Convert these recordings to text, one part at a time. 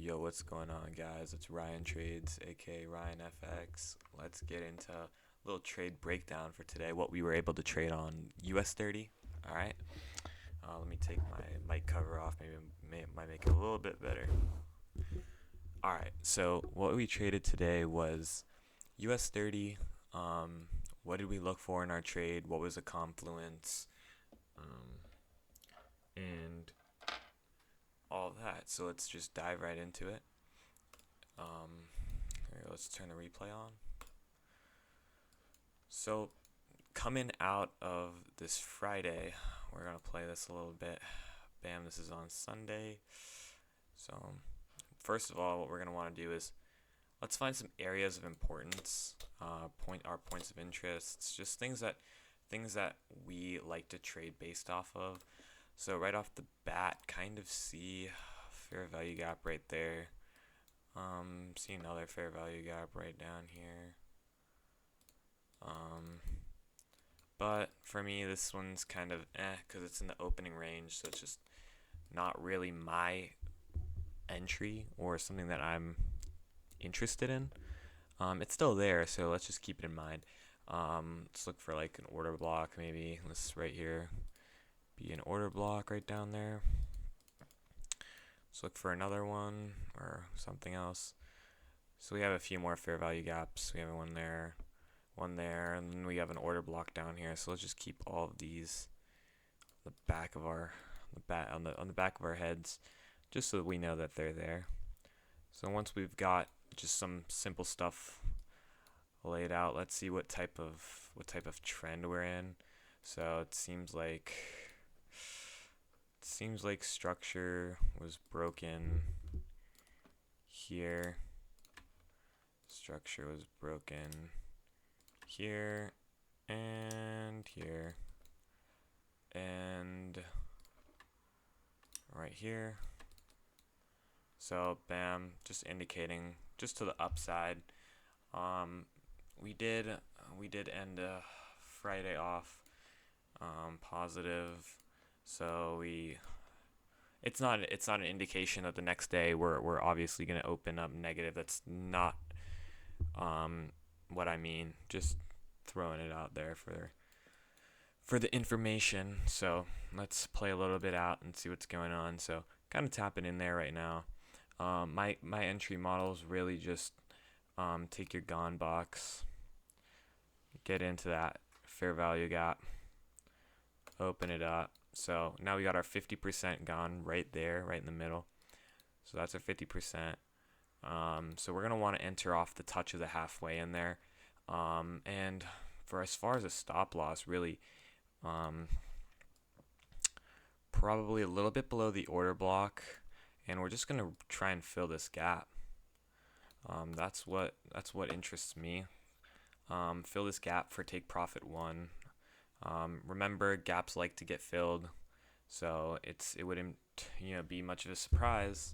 Yo, what's going on, guys? It's Ryan Trades, aka Ryan FX. Let's get into a little trade breakdown for today. What we were able to trade on US 30. All right. Let me take my mic cover off. Might make it a little bit better. All right. So what we traded today was US 30. What did we look for in our trade? What was a confluence? And all that. So let's just dive right into it. Here, let's turn the replay on. So coming out of this Friday, we're gonna play this a little bit. Bam, this is on Sunday. So first of all, what we're gonna want to do is let's find some areas of importance, our points of interest, just things that we like to trade based off of. So right off the bat, kind of see fair value gap right there. See another fair value gap right down here. But for me, this one's kind of because it's in the opening range, so it's just not really my entry or something that I'm interested in. It's still there, so let's just keep it in mind. Let's look for like an order block, maybe. This right here be an order block right down there. Let's look for another one or something else. So we have a few more fair value gaps. We have one there, and then we have an order block down here. So let's just keep all of these on the back of our on the back of our heads, just so that we know that they're there. So once we've got just some simple stuff laid out, let's see what type of trend we're in. So it seems like structure was broken here. Structure was broken here and here and right here. So bam, just indicating just to the upside. We did end Friday off positive. So it's not an indication that the next day we're obviously going to open up negative. That's not what I mean. Just throwing it out there for the information. So let's play a little bit out and see what's going on. So kind of tapping in there right now. My entry model is really just take your gone box, get into that fair value gap, open it up. So now we got our 50% gone right there, right in the middle. So that's our 50%. So we're gonna want to enter off the touch of the halfway in there. And for as far as a stop loss, really, probably a little bit below the order block, and we're just gonna try and fill this gap. That's what interests me. Fill this gap for take profit 1. Remember, gaps like to get filled, so it wouldn't be much of a surprise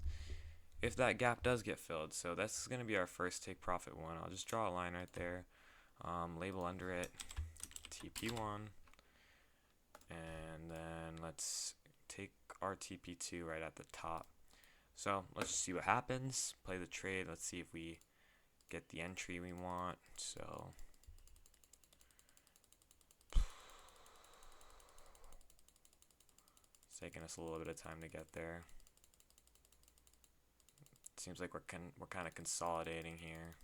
if that gap does get filled. So that's going to be our first take profit 1. I'll just draw a line right there, label under it TP1, and then let's take our TP2 right at the top. So let's just see what happens, play the trade. Let's see if we get the entry we want. So it's taking us a little bit of time to get there. It seems like we're kind of consolidating here.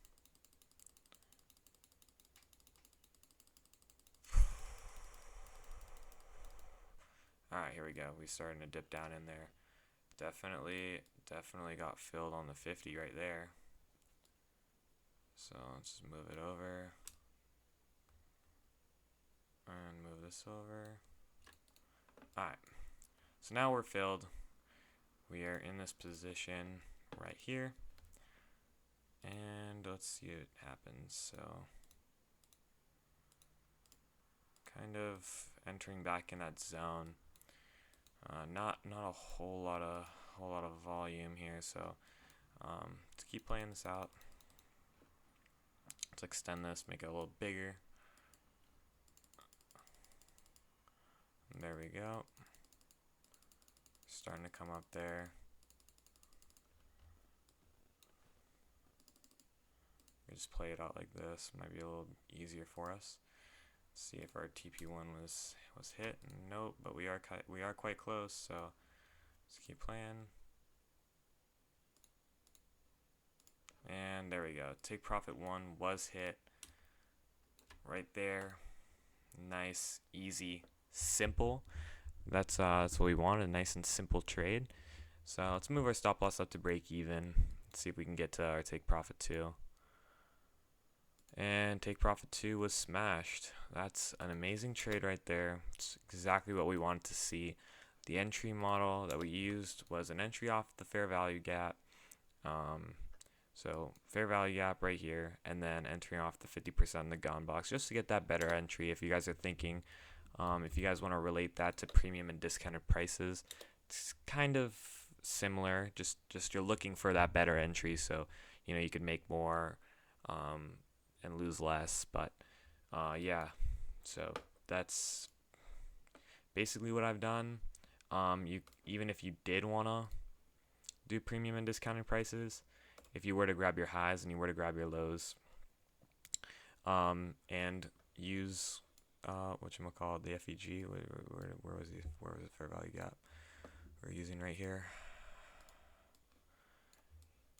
Alright, here we go. We're starting to dip down in there. Definitely got filled on the 50 right there. So let's just move it over. And move this over. Alright. So now we're filled. We are in this position right here. And let's see what happens. So kind of entering back in that zone. Not a whole lot of volume here, so let's keep playing this out. Let's extend this, make it a little bigger. And there we go. Starting to come up there. just play it out like this. Might be a little easier for us. Let's see if our TP1 was hit. Nope, but we are quite close. So let's keep playing. And there we go. Take profit 1 was hit right there. Nice, easy, simple. That's what we wanted, a nice and simple trade. So let's move our stop loss up to break even. Let's see if we can get to our take profit 2. And take profit 2 was smashed. That's an amazing trade right there. It's exactly what we wanted to see. The entry model that we used was an entry off the fair value gap. So fair value gap right here, and then entering off the 50% in the gone box, just to get that better entry. If you guys are thinking, if you guys want to relate that to premium and discounted prices, it's kind of similar. Just you're looking for that better entry, so you could make more and lose less. But yeah, so that's basically what I've done. Even if you did wanna do premium and discounted prices, if you were to grab your highs and you were to grab your lows, and use whatchamacallit, the FVG, where was the fair value gap we're using right here?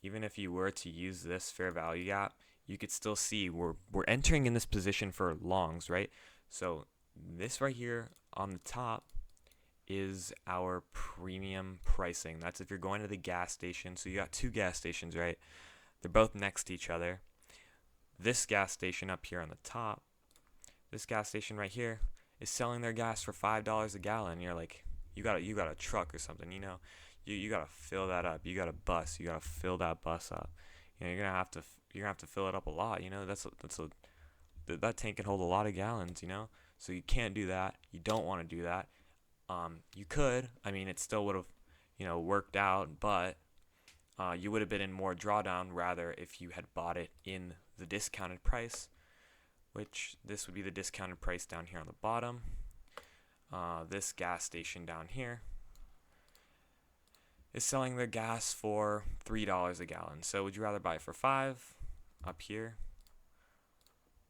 Even if you were to use this fair value gap, you could still see we're entering in this position for longs, right? So this right here on the top is our premium pricing. That's if you're going to the gas station. So you got 2 gas stations, right? They're both next to each other. This gas station up here on the top, this gas station right here is selling their gas for $5 a gallon. You're like, you got a truck or something, you gotta fill that up. You got a bus, you gotta fill that bus up. You're gonna have to fill it up a lot. That tank can hold a lot of gallons. So you can't do that. You don't want to do that. You could. I mean, it still would have, worked out, but you would have been in more drawdown rather if you had bought it in the discounted price, which this would be the discounted price down here on the bottom. This gas station down here is selling their gas for $3 a gallon. So would you rather buy it for $5 up here,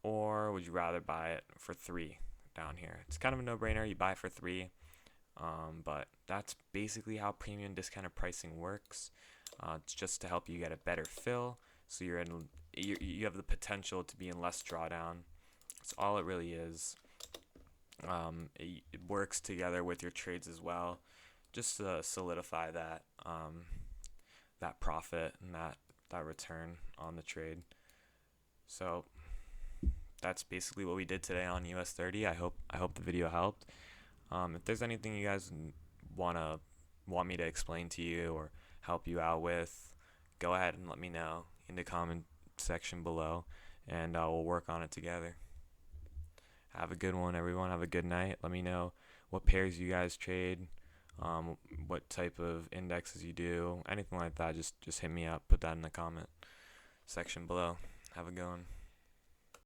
or would you rather buy it for $3 down here? It's kind of a no-brainer. You buy it for $3. But that's basically how premium discounted pricing works. It's just to help you get a better fill, so you have the potential to be in less drawdown. That's all it really is. It works together with your trades as well, just to solidify that that profit and that return on the trade. So that's basically what we did today on US 30. I hope the video helped. If there's anything you guys want me to explain to you or help you out with, go ahead and let me know in the comment section below, and we'll work on it together. Have a good one, everyone. Have a good night. Let me know what pairs you guys trade, what type of indexes you do, anything like that. Just hit me up. Put that in the comment section below. Have a good one.